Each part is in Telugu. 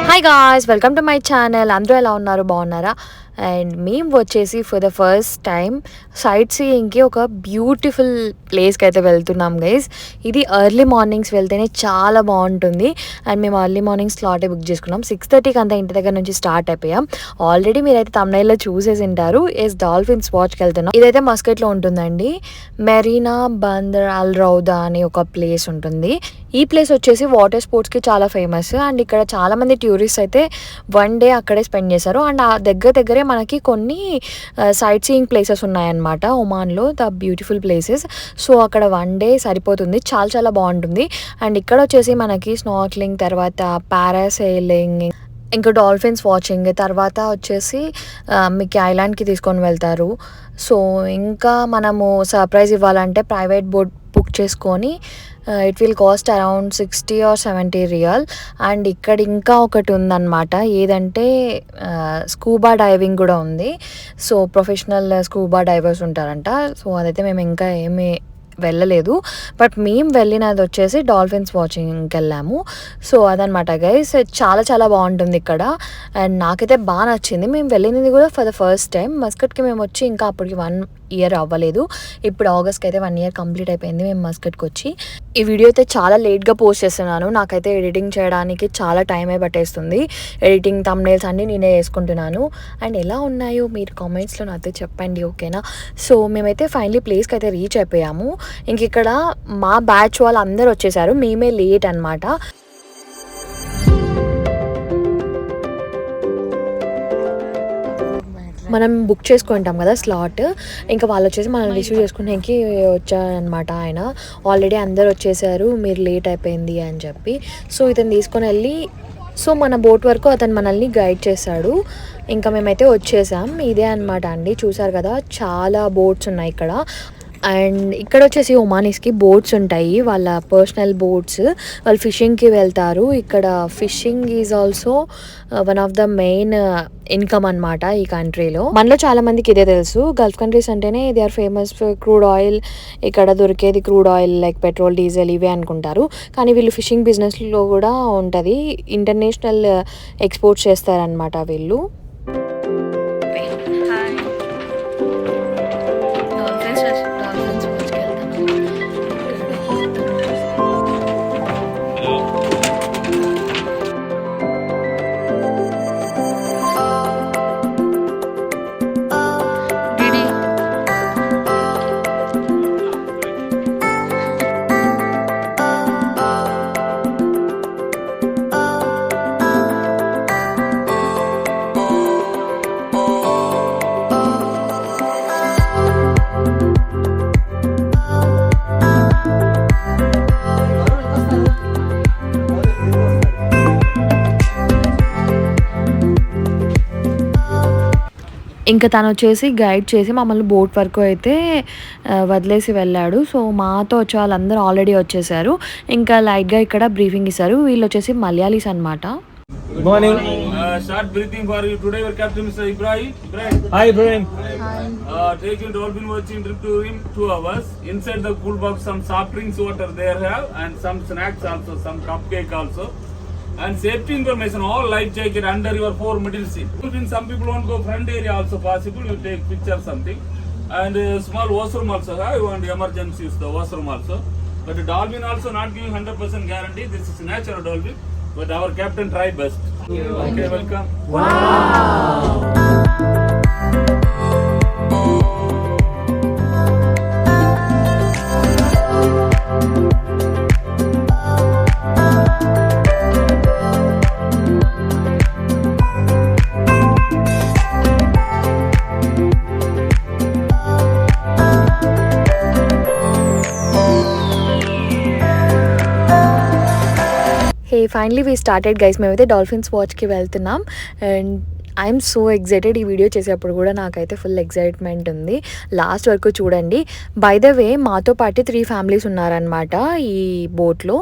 Hi guys, welcome to my channel. అందరూ ఎలా ఉన్నారు? బాగున్నారా? అండ్ మేము వచ్చేసి ఫర్ ద ఫస్ట్ టైం సైట్ సీయింగ్కి ఒక బ్యూటిఫుల్ ప్లేస్కి అయితే వెళ్తున్నాం గైస్. ఇది ఎర్లీ మార్నింగ్స్ వెళ్తేనే చాలా బాగుంటుంది. అండ్ మేము ఎర్లీ మార్నింగ్ స్లాటే బుక్ చేసుకున్నాం. 6:30కి అంతా ఇంటి దగ్గర నుంచి స్టార్ట్ అయిపోయాం. ఆల్రెడీ మీరైతే తమిళలో చూసేసి ఉంటారు. డాల్ఫిన్స్ వాచ్కి వెళ్తున్నాం. ఇదైతే మస్కట్లో ఉంటుందండి. మెరీనా బందర్ అల్ రౌదా అని ఒక ప్లేస్ ఉంటుంది. ఈ ప్లేస్ వచ్చేసి వాటర్ స్పోర్ట్స్కి చాలా ఫేమస్. అండ్ ఇక్కడ చాలామంది టూరిస్ట్ అయితే 1 డే అక్కడే స్పెండ్ చేశారు. అండ్ ఆ దగ్గరే మనకి కొన్ని సైట్ సీయింగ్ ప్లేసెస్ ఉన్నాయన్నమాట ఒమాన్లో, ద బ్యూటిఫుల్ ప్లేసెస్. సో అక్కడ 1 డే సరిపోతుంది, చాలా చాలా బాగుంటుంది. అండ్ ఇక్కడ వచ్చేసి మనకి స్నార్క్లింగ్, తర్వాత పారాసైలింగ్, ఇంకా డాల్ఫిన్స్ వాచింగ్, తర్వాత వచ్చేసి మీకు ఐలాండ్కి తీసుకొని వెళ్తారు. సో ఇంకా మనము సర్ప్రైజ్ ఇవ్వాలంటే ప్రైవేట్ బోట్ బుక్ చేసుకొని it will cost around 60 or 70 real. And ఇక్కడ ఇంకా ఒకటి ఉందన్నమాట, ఏదంటే స్కూబా డైవింగ్ కూడా ఉంది. సో ప్రొఫెషనల్ స్కూబా డైవర్స్ ఉంటారంట. సో అదైతే మేము ఇంకా ఏమీ వెళ్ళలేదు. బట్ మేము వెళ్ళినది వచ్చేసి డాల్ఫిన్స్ వాచింగ్కి వెళ్ళాము. సో అదనమాట గైస్, చాలా చాలా బాగుంటుంది ఇక్కడ. అండ్ నాకైతే బాగా నచ్చింది. మేము వెళ్ళినది కూడా ఫర్ ద ఫస్ట్ టైం. మస్కట్కి మేము వచ్చి ఇంకా అప్పటికి 1 year అవ్వలేదు. ఇప్పుడు ఆగస్ట్కి అయితే 1 year కంప్లీట్ అయిపోయింది మేము మస్కట్కి వచ్చి. ఈ వీడియో అయితే చాలా లేట్గా పోస్ట్ చేస్తున్నాను. నాకైతే ఎడిటింగ్ చేయడానికి చాలా టైమే పట్టేస్తుంది. ఎడిటింగ్, థంబ్నెయిల్స్ అన్నీ నేనే వేసుకుంటున్నాను. అండ్ ఎలా ఉన్నాయో మీరు కామెంట్స్లో నాతో చెప్పండి, ఓకేనా? సో మేమైతే ఫైనలీ ప్లేస్కి అయితే రీచ్ అయిపోయాము. ఇంక ఇక్కడ మా బ్యాచ్ వాళ్ళు అందరూ వచ్చేసారు, మేమే లేట్ అనమాట. మనం బుక్ చేసుకుంటాం కదా స్లాట్, ఇంకా వాళ్ళు వచ్చేసి మనం రిసీవ్ చేసుకునేకి వచ్చారనమాట. ఆయన ఆల్రెడీ అందరు వచ్చేసారు, మీరు లేట్ అయిపోయింది అని చెప్పి. సో ఇతను తీసుకొని వెళ్ళి, సో మన బోట్ వరకు అతను మనల్ని గైడ్ చేశాడు. ఇంకా మేమైతే వచ్చేసాం. ఇదే అనమాట అండి, చూసారు కదా చాలా బోట్స్ ఉన్నాయి ఇక్కడ. అండ్ ఇక్కడ వచ్చేసి ఒమానీస్కి బోట్స్ ఉంటాయి, వాళ్ళ పర్సనల్ బోట్స్. వాళ్ళు ఫిషింగ్కి వెళ్తారు. ఇక్కడ fishing is also one of the main income అనమాట ఈ కంట్రీలో. మనలో చాలా మందికి ఇదే తెలుసు, గల్ఫ్ కంట్రీస్ అంటేనే they are famous for crude oil. ఇక్కడ దొరికేది crude oil like petrol, diesel ఇవే అనుకుంటారు. కానీ వీళ్ళు ఫిషింగ్ బిజినెస్లో కూడా ఉంటుంది. ఇంటర్నేషనల్ ఎక్స్పోర్ట్స్ చేస్తారనమాట వీళ్ళు. ఇంకా తను వచ్చేసి గైడ్ చేసి మమ్మల్ని బోట్ వరకు అయితే వదిలేసి వెళ్ళాడు. సో మాతో వచ్చే వాళ్ళందరూ ఆల్రెడీ వచ్చేసారు. ఇంకా లైట్గా ఇక్కడ బ్రీఫింగ్ ఇస్తారు. వీళ్ళు వచ్చేసి మలయాళీస్ అనమాట. Good morning. Start breathing for you. Today your captain Mr. Ibrahim. Hi, Ibrahim. Taking dolphin watching trip to him 2 hours. Inside the cool box some soft drinks water there have and some snacks also, some cupcake also. And safety information, all life jacket under your 4 middle seat. Some people won't go front area also possible. You take picture something. And small washroom also have. You want emergency use the washroom also. But the dolphin also not giving 100% guarantee. This is natural dolphin. But our captain try best. Okay, welcome. Wow. Finally we started guys. మేమైతే డాల్ఫిన్స్ వాచ్కి వెళ్తున్నాం అండ్ ఐఎమ్ సో ఎక్సైటెడ్. ఈ వీడియో చేసేటప్పుడు కూడా నాకైతే ఫుల్ ఎక్సైట్మెంట్ ఉంది. లాస్ట్ వరకు చూడండి. బై ద వే మాతో పాటు 3 ఫ్యామిలీస్ ఉన్నారనమాట ఈ బోట్లో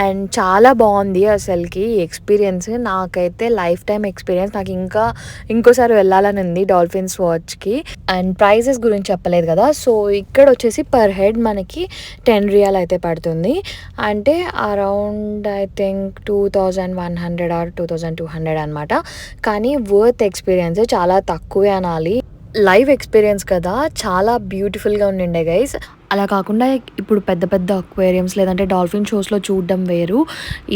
అండ్ చాలా బాగుంది అసలుకి ఎక్స్పీరియన్స్. నాకైతే లైఫ్ టైం ఎక్స్పీరియన్స్. నాకు ఇంకోసారి వెళ్ళాలని ఉంది డాల్ఫిన్స్ వాచ్కి. అండ్ ప్రైజెస్ గురించి చెప్పలేదు కదా, సో ఇక్కడ వచ్చేసి పర్ హెడ్ మనకి 10 రియాల్ అయితే పడుతుంది. అంటే అరౌండ్ ఐ థింక్ 2100 ఆర్ 2200 అనమాట. కానీ వర్త్ ఎక్స్పీరియన్స్ చాలా తక్కువే అనాలి. లైవ్ ఎక్స్పీరియన్స్ కదా, చాలా బ్యూటిఫుల్గా ఉండిండే గైస్. అలా కాకుండా ఇప్పుడు పెద్ద పెద్ద అక్వేరియంస్ లేదంటే డాల్ఫిన్ షోస్లో చూడడం వేరు,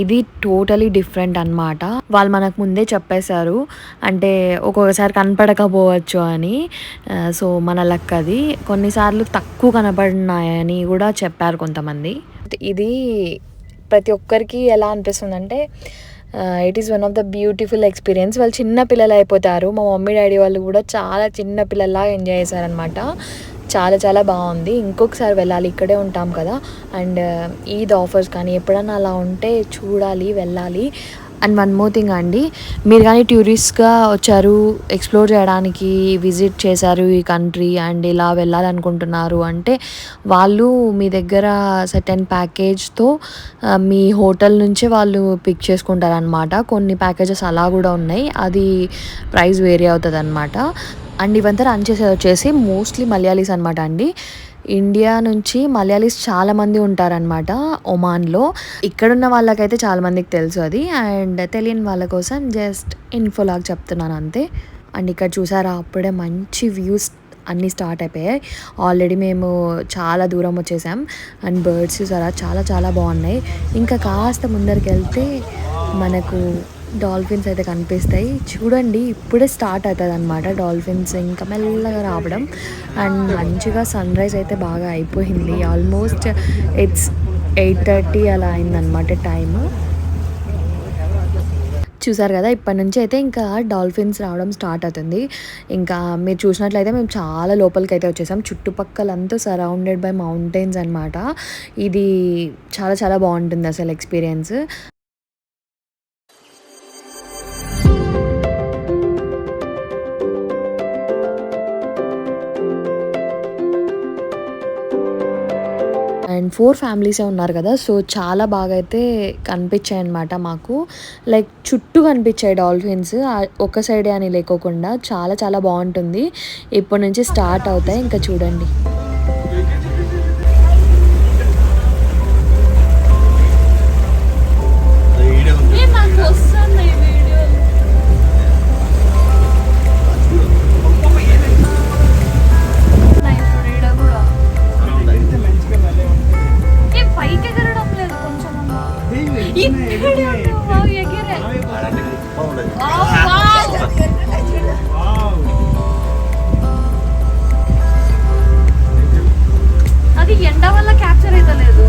ఇది టోటలీ డిఫరెంట్ అనమాట. వాళ్ళు మనకు ముందే చెప్పేశారు, అంటే ఒక్కొక్కసారి కనపడకపోవచ్చు అని. సో మన లక్ అది. కొన్నిసార్లు తక్కువ కనపడినాయని కూడా చెప్పారు కొంతమంది. ఇది ప్రతి ఒక్కరికి ఎలా అనిపిస్తుంది అంటే it is one of the beautiful experience. వాళ్ళు చిన్న పిల్లలు అయిపోతారు. మా మమ్మీ డాడీ వాళ్ళు కూడా చాలా చిన్న పిల్లల్లాగా ఎంజాయ్ చేశారనమాట. చాలా చాలా బాగుంది. ఇంకొకసారి వెళ్ళాలి, ఇక్కడే ఉంటాం కదా. అండ్ ఈద్ ఆఫర్స్ కానీ ఎప్పుడన్నా అలా ఉంటే చూడాలి, వెళ్ళాలి. అండ్ వన్ మోర్ థింగ్ అండి, మీరు కానీ టూరిస్ట్గా వచ్చారు, ఎక్స్ప్లోర్ చేయడానికి విజిట్ చేశారు ఈ కంట్రీ అండ్ ఇలా వెళ్ళాలనుకుంటున్నారు అంటే వాళ్ళు మీ దగ్గర సర్టెన్ ప్యాకేజ్తో మీ హోటల్ నుంచే వాళ్ళు పిక్ చేసుకుంటారనమాట. కొన్ని ప్యాకేజెస్ అలా కూడా ఉన్నాయి, అది ప్రైస్ వేరీ అవుతుంది అనమాట. అండ్ ఇవంతా రన్ చేసేది వచ్చేసి మోస్ట్లీ మలయాళీస్ అనమాట అండి. ఇండియా నుంచి మలయాళీస్ చాలామంది ఉంటారనమాట ఒమాన్లో. ఇక్కడున్న వాళ్ళకైతే చాలామందికి తెలుసు అది, అండ్ తెలియని వాళ్ళ కోసం జస్ట్ ఇన్ఫోలాగా చెప్తున్నాను అంతే. అండ్ ఇక్కడ చూసారా, అప్పుడే మంచి వ్యూస్ అన్నీ స్టార్ట్ అయిపోయాయి. ఆల్రెడీ మేము చాలా దూరం వచ్చేసాం అండ్ బర్డ్స్ చూసారా చాలా చాలా బాగున్నాయి. ఇంకా కాస్త ముందరికి వెళ్తే మనకు డాల్ఫిన్స్ అయితే కనిపిస్తాయి. చూడండి, ఇప్పుడే స్టార్ట్ అవుతుంది అనమాట డాల్ఫిన్స్ ఇంకా మెల్లగా రావడం. అండ్ మంచిగా సన్ రైజ్ అయితే బాగా అయిపోయింది. ఆల్మోస్ట్ ఇట్స్ 8:30 అలా అయిందనమాట టైము. చూసారు కదా, ఇప్పటి నుంచి అయితే ఇంకా డాల్ఫిన్స్ రావడం స్టార్ట్ అవుతుంది. ఇంకా మీరు చూసినట్లయితే మేము చాలా లోపలికి అయితే వచ్చేసాం. చుట్టుపక్కలంతా సరౌండెడ్ బై మౌంటైన్స్ అనమాట. ఇది చాలా చాలా బాగుంటుంది అసలు ఎక్స్పీరియన్స్. అండ్ 4 ఫ్యామిలీసే ఉన్నారు కదా, సో చాలా బాగా అయితే కనిపించాయి అనమాట మాకు. లైక్ చుట్టూ కనిపించాయి డాల్ఫిన్స్, ఒక సైడే అని లేకోకుండా. చాలా చాలా బాగుంటుంది. ఇప్పటి నుంచి స్టార్ట్ అవుతాయి, ఇంకా చూడండి. అది ఎండ వల్ల క్యాప్చర్ అయితే లేదు.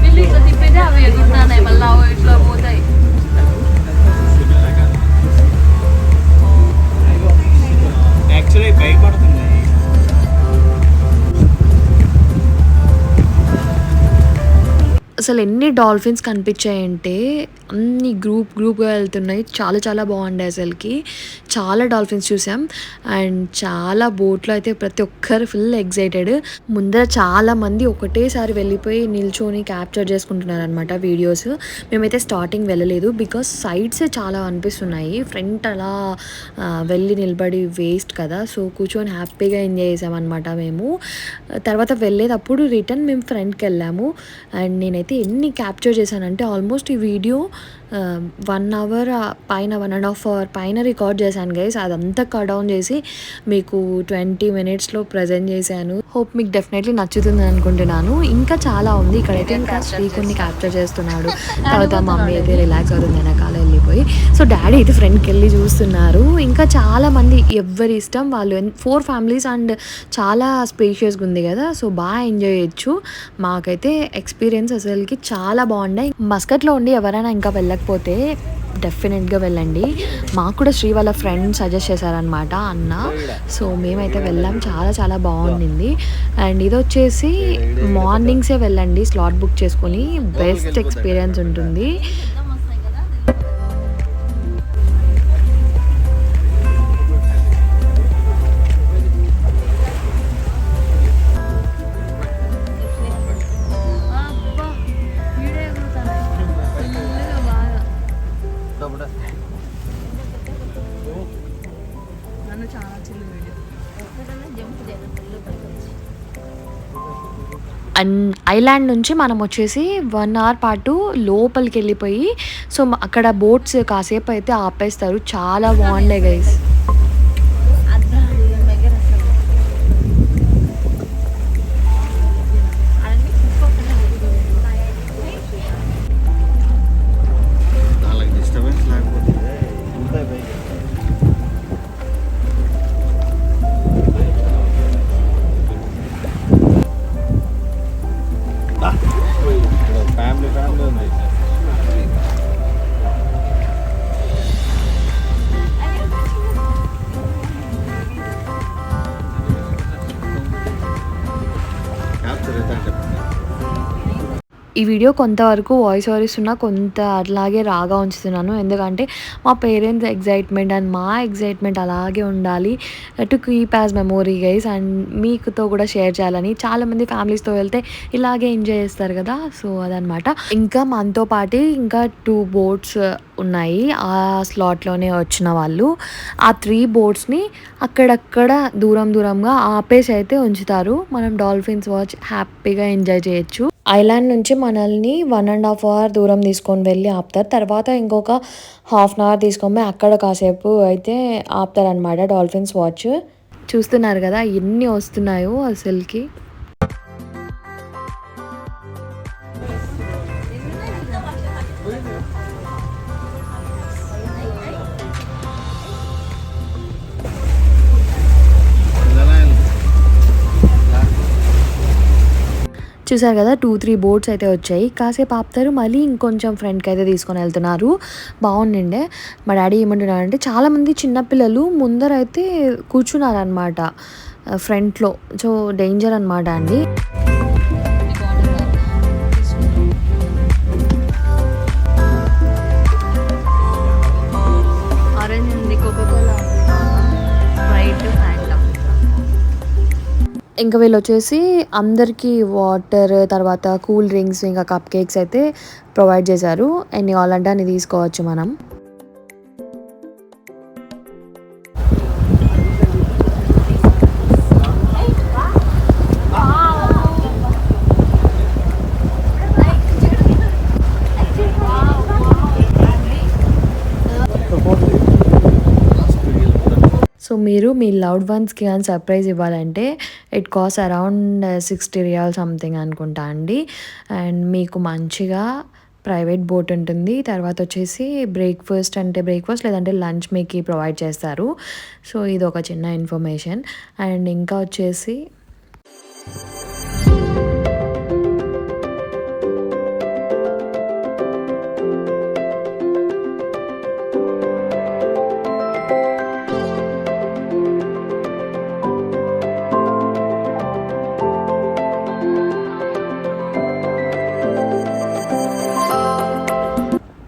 వీళ్ళు ఇట్లా తిప్పేదే అవి ఎగురుతున్నాయి, మళ్ళీ అవి ఇట్లా పోతాయి. యాక్చువల్లీ భయపడుతుంది. అసలు ఎన్ని డాల్ఫిన్స్ కనిపించాయంటే అన్ని గ్రూప్గా వెళ్తున్నాయి. చాలా చాలా బాగుండే అసలుకి. చాలా డాల్ఫిన్స్ చూసాం అండ్ చాలా బోట్లో అయితే ప్రతి ఒక్కరు ఫుల్ ఎక్సైటెడ్. ముందర చాలా మంది ఒకటేసారి వెళ్ళిపోయి నిల్చొని క్యాప్చర్ చేసుకుంటున్నారు అనమాట వీడియోస్. మేమైతే స్టార్టింగ్ వెళ్ళలేదు, బికాస్ సైడ్సే చాలా అనిపిస్తున్నాయి. ఫ్రంట్ అలా వెళ్ళి నిలబడి వేస్ట్ కదా, సో కూర్చొని హ్యాపీగా ఎంజాయ్ చేసామన్నమాట మేము. తర్వాత వెళ్ళేటప్పుడు రిటర్న్ మేము ఫ్రంట్కి వెళ్ళాము. అండ్ నేనైతే ఎన్ని క్యాప్చర్ చేశానంటే ఆల్మోస్ట్ ఈ వీడియో 1 అవర్ పైన 1.5 అవర్ పైన రికార్డ్ చేశాను గైస్. అదంతా కట్ డౌన్ చేసి మీకు 20 minutesలో ప్రజెంట్ చేశాను. హోప్ మీకు డెఫినెట్లీ నచ్చుతుంది అనుకుంటున్నాను. ఇంకా చాలా ఉంది ఇక్కడైతే. ఇంకా శ్రీకుని క్యాప్చర్ చేస్తున్నాడు, తర్వాత మమ్మీ అయితే రిలాక్స్ అవుతుంది వెనకాల వెళ్ళిపోయి. సో డాడీ అయితే ఫ్రెండ్కి వెళ్ళి చూస్తున్నారు. ఇంకా చాలా మంది ఎవరి ఇష్టం వాళ్ళు. 4 ఫ్యామిలీస్ అండ్ చాలా స్పేషియస్గా ఉంది కదా, సో బాగా ఎంజాయ్ చేయొచ్చు. మాకైతే ఎక్స్పీరియన్స్ అసలుకి చాలా బాగున్నాయి. మస్కట్లో ఉండి ఎవరైనా ఇంకా వెళ్ళకపోతే డెఫినెట్గా వెళ్ళండి. మాకు కూడా శ్రీ వాళ్ళ ఫ్రెండ్ సజెస్ట్ చేశారనమాట అన్న. సో మేమైతే వెళ్ళాం, చాలా చాలా బాగుండింది. అండ్ ఇది వచ్చేసి మార్నింగ్సే వెళ్ళండి స్లాట్ బుక్ చేసుకొని, బెస్ట్ ఎక్స్పీరియన్స్ ఉంటుంది. అండ్ ఐలాండ్ నుంచి మనం వచ్చేసి 1 అవర్ పాటు లోపలికి వెళ్ళిపోయి, సో అక్కడ బోట్స్ కాసేపు అయితే ఆపేస్తారు. చాలా బాగుండే గైస్. ఈ వీడియో కొంతవరకు వాయిస్ ఓవర్ ఇస్తున్నా, కొంత అట్లాగే రాగా ఉంచుతున్నాను. ఎందుకంటే మా పేరెంట్స్ ఎగ్జైట్మెంట్ అండ్ మా ఎగ్జైట్మెంట్ అలాగే ఉండాలి, to keep as memory guys. And మీకుతో కూడా షేర్ చేయాలని. చాలామంది ఫ్యామిలీస్తో వెళ్తే ఇలాగే ఎంజాయ్ చేస్తారు కదా, సో అదనమాట. ఇంకా మనతో పాటు ఇంకా 2 బోట్స్ ఉన్నాయి ఆ స్లాట్లోనే వచ్చిన వాళ్ళు. ఆ 3 బోట్స్ని అక్కడక్కడ దూరంగా ఆపేసి అయితే ఉంచుతారు. మనం డాల్ఫిన్స్ వాచ్ హ్యాపీగా ఎంజాయ్ చేయొచ్చు. ఐలాండ్ నుంచి మనల్ని 1.5 అవర్ దూరం తీసుకొని వెళ్ళి ఆపుతారు. తర్వాత ఇంకొక 1/2 అవర్ తీసుకొని అక్కడ కాసేపు అయితే ఆపుతారనమాట డాల్ఫిన్స్ వాచ్. చూస్తున్నారు కదా ఎన్ని వస్తున్నాయో అసలుకి. చూసారు కదా 2-3 బోట్స్ అయితే వచ్చాయి. కాసేపు ఆపుతారు, మళ్ళీ ఇంకొంచెం ఫ్రెండ్కి అయితే తీసుకొని వెళ్తున్నారు. బాగుండిండే. మా డాడీ ఏమంటున్నారంటే చాలామంది చిన్నపిల్లలు ముందర అయితే కూర్చున్నారనమాట ఫ్రంట్లో. సో డేంజర్ అనమాట అండి. ఆరెంజ్ ఉంది, కోకోకోలా, స్ప్రైట్, ఫ్యాంటా. ఇంకా వీళ్ళు వచ్చేసి అందరికీ వాటర్, తర్వాత కూల్ డ్రింక్స్, ఇంకా కప్ కేక్స్ అయితే ప్రొవైడ్ చేశారు. ఎన్ని కావాలంటే అన్ని తీసుకోవచ్చు మనం. సో మీరు మీ లవ్డ్ వన్స్కి కానీ సర్ప్రైజ్ ఇవ్వాలంటే it cost around 60 riyal something అనుకుంటా అండి. అండ్ మీకు మంచిగా ప్రైవేట్ బోట్ ఉంటుంది. తర్వాత వచ్చేసి బ్రేక్ఫాస్ట్ లేదంటే లంచ్ మీకు ప్రొవైడ్ చేస్తారు. సో ఇది ఒక చిన్న ఇన్ఫర్మేషన్. అండ్ ఇంకా వచ్చేసి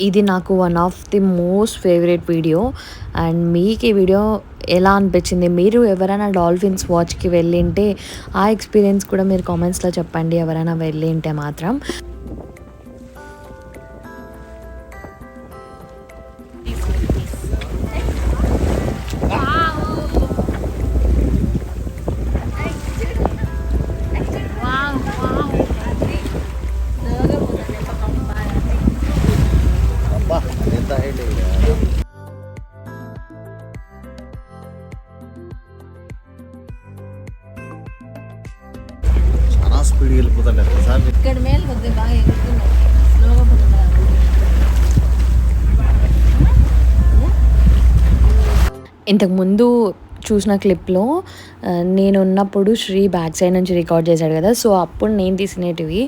ఇది నాకు one of the most favourite video. And మీకు ఈ వీడియో ఎలా అనిపించింది? మీరు ఎవరైనా డాల్ఫిన్స్ వాచ్కి వెళ్ళింటే ఆ ఎక్స్పీరియన్స్ కూడా మీరు కామెంట్స్లో చెప్పండి, ఎవరైనా వెళ్ళింటే మాత్రం. చాలా స్పీడ్ వెళ్ళిపోతాను ఒకసారి. ఇక్కడ మేలు కొద్దిగా బాగా ఎగురుతున్నాయి, స్లోగా పోతున్నారు. ఇంతకుముందు చూసిన క్లిప్లో నేను ఉన్నప్పుడు శ్రీ బ్యాక్ సైడ్ నుంచి రికార్డ్ చేశాడు కదా, సో అప్పుడు నేను తీసినవి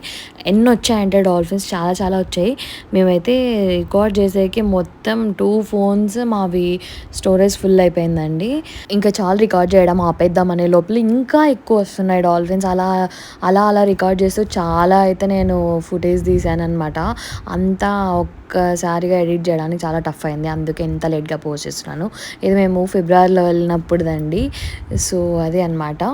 ఎన్ని వచ్చాయంటే డాల్ఫిన్స్ చాలా చాలా వచ్చాయి. మేమైతే రికార్డ్ చేసేకి మొత్తం 2 phones మావి స్టోరేజ్ ఫుల్ అయిపోయిందండి. ఇంకా చాలా రికార్డ్ చేయడం ఆపేద్దాం అనే లోపల ఇంకా ఎక్కువ వస్తున్నాయి డాల్ఫిన్స్. అలా అలా అలా రికార్డ్ చేస్తూ చాలా అయితే నేను ఫుటేజ్ తీసాను అనమాట. అంతా ఒక్కసారిగా ఎడిట్ చేయడానికి చాలా టఫ్ అయింది, అందుకే ఇంత లేట్గా పోస్ట్ చేస్తున్నాను. ఇది మేము ఫిబ్రవరిలో వెళ్ళినప్పుడుదండి. సో అదే అనమాట.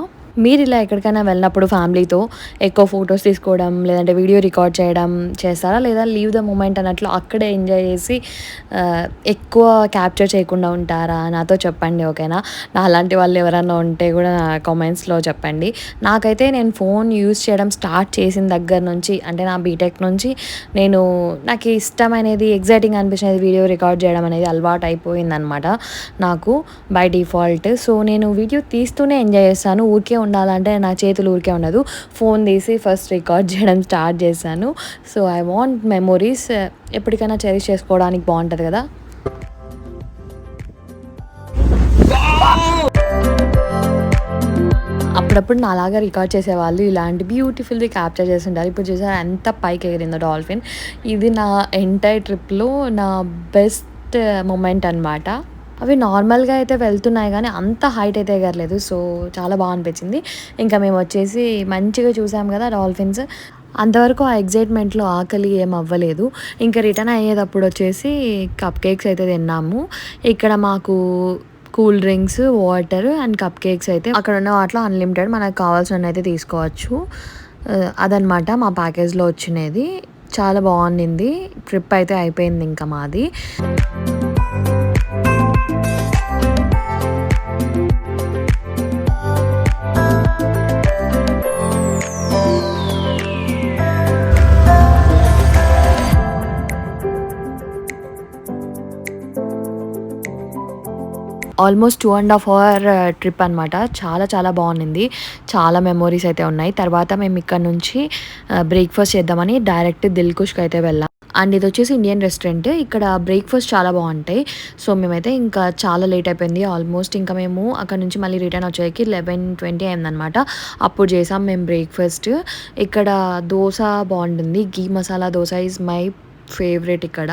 మీరు ఇలా ఎక్కడికైనా వెళ్ళినప్పుడు ఫ్యామిలీతో ఎక్కువ ఫొటోస్ తీసుకోవడం లేదంటే వీడియో రికార్డ్ చేయడం చేస్తారా, లేదా లీవ్ ద మూమెంట్ అన్నట్లు అక్కడే ఎంజాయ్ చేసి ఎక్కువ క్యాప్చర్ చేయకుండా ఉంటారా? నాతో చెప్పండి, ఓకేనా? నా అలాంటి వాళ్ళు ఎవరైనా ఉంటే కూడా నా కామెంట్స్లో చెప్పండి. నాకైతే నేను ఫోన్ యూజ్ చేయడం స్టార్ట్ చేసిన దగ్గర నుంచి, అంటే నా బీటెక్ నుంచి నాకు ఇష్టమైనది ఎగ్జైటింగ్ అనిపించినది వీడియో రికార్డ్ చేయడం అనేది అలవాటు అయిపోయిందనమాట నాకు బై డిఫాల్ట్. సో నేను వీడియో తీస్తూనే ఎంజాయ్ చేస్తాను. ఊరికే ఉండాలంటే నా చేతులు ఊరికే ఉండదు, ఫోన్ తీసి ఫస్ట్ రికార్డ్ చేయడం స్టార్ట్ చేశాను. సో ఐ వాంట్ మెమొరీస్ ఎప్పటికైనా చెరిష్ చేసుకోవడానికి బాగుంటుంది కదా. అప్పుడప్పుడు నా అలాగా రికార్డ్ చేసేవాళ్ళు ఇలాంటి బ్యూటిఫుల్ది క్యాప్చర్ చేస్తుంటారు. ఇప్పుడు చూసారు ఎంత పైకి ఎగిరిందో డాల్ఫిన్. ఇది నా ఎంటైర్ ట్రిప్లో నా బెస్ట్ మూమెంట్ అనమాట. అవి నార్మల్గా అయితే వెళ్తున్నాయి కానీ అంత హైట్ అయితే ఎగరలేదు. సో చాలా బాగా అనిపించింది. ఇంకా మేము వచ్చేసి మంచిగా చూసాం కదా డాల్ఫిన్స్. అంతవరకు ఆ ఎగ్జైట్మెంట్లో ఆకలి ఏం అవ్వలేదు. ఇంకా రిటర్న్ అయ్యేటప్పుడు వచ్చేసి కప్ కేక్స్ అయితే తిన్నాము. ఇక్కడ మాకు cool drinks, water and cup cakes అయితే అక్కడ ఉన్న వాటిలో అన్లిమిటెడ్, మనకు కావాల్సిన అయితే తీసుకోవచ్చు. అదనమాట మా ప్యాకేజ్లో వచ్చినది. చాలా బాగుండింది. ట్రిప్ అయితే అయిపోయింది ఇంకా మాది. ఆల్మోస్ట్ 2.5 hour ట్రిప్ అనమాట. చాలా చాలా బాగుంది. చాలా మెమోరీస్ అయితే ఉన్నాయి. తర్వాత మేము ఇక్కడ నుంచి బ్రేక్ఫాస్ట్ చేద్దామని డైరెక్ట్ దిల్కుష్కి అయితే వెళ్ళాం. అండ్ ఇది వచ్చేసి ఇండియన్ రెస్టారెంట్. ఇక్కడ బ్రేక్ఫాస్ట్ చాలా బాగుంటాయి. సో మేమైతే ఇంకా చాలా లేట్ అయిపోయింది ఆల్మోస్ట్. ఇంకా మేము అక్కడ నుంచి మళ్ళీ రిటర్న్ వచ్చేకి 11:20 అయిందనమాట. అప్పుడు చేసాం మేము బ్రేక్ఫాస్ట్. ఇక్కడ దోశ బాగుంటుంది. Ghee masala dosa is my favourite ఇక్కడ.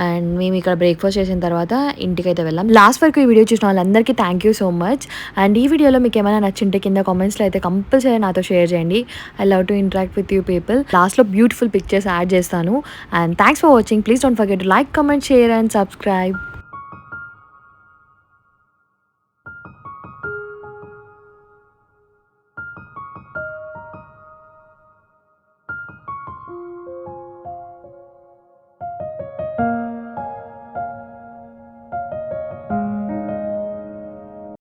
అండ్ మేము ఇక్కడ బ్రేక్ఫాస్ట్ చేసిన తర్వాత ఇంటికైతే వెళ్ళాం. లాస్ట్ వరకు ఈ వీడియో చూసిన వాళ్ళందరికీ thank you so much. And ఈ వీడియోలో మీకు ఏమైనా నచ్చింటే కింద కామెంట్స్లో అయితే కంపల్సరీ నాతో షేర్ చేయండి. I love to interact with you people. లాస్ట్లో బ్యూటిఫుల్ పిక్చర్స్ యాడ్ చేస్తాను. And thanks for watching. Please don't forget to like, comment, share and subscribe.